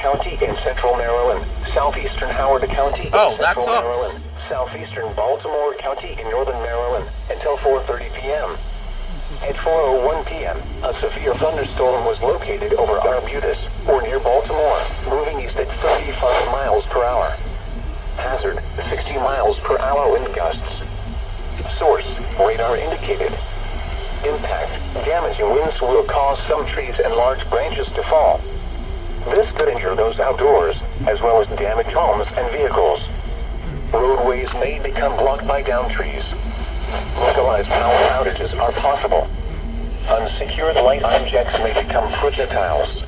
County in central Maryland, southeastern Howard County in central Maryland, southeastern Baltimore County in northern Maryland until 4:30 p.m. At 4:01 p.m., a severe thunderstorm was located over Arbutus, or near Baltimore, moving east at 35 miles per hour. Hazard, 60 miles per hour wind gusts. Source, radar indicated. Impact, damaging winds will cause some trees and large branches to fall. This could injure those outdoors, as well as damage homes and vehicles. Roadways may become blocked by downed trees. Localized power outages are possible. Unsecured light objects may become projectiles.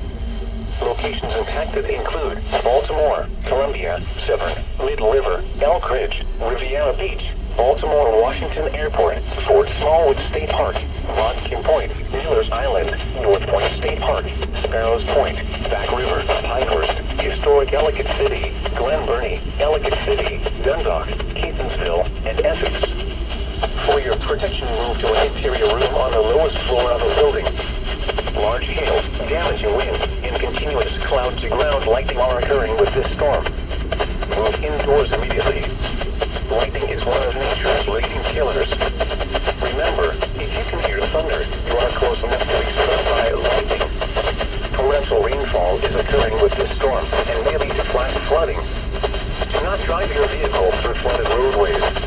Locations impacted include Baltimore, Columbia, Severn, Middle River, Elk Ridge, Riviera Beach, Baltimore Washington Airport, Fort Smallwood State Park, Watkin Point, Miller's Island, North Point State Park, Sparrows Point, Back River, Pinehurst, Historic Ellicott City, Glen Burnie, Ellicott City, Dundalk, Catonsville, and Essex. For your protection, move to an interior room on the lowest floor of a building. Large hail, damaging wind, and continuous cloud-to-ground lightning are occurring with this storm. Move indoors immediately. Lightning is one of nature's raging killers. Remember, if you can hear thunder, you are close enough to be struck by lightning. Torrential rainfall is occurring with this storm and may lead to flash flooding. Do not drive your vehicle through flooded roadways.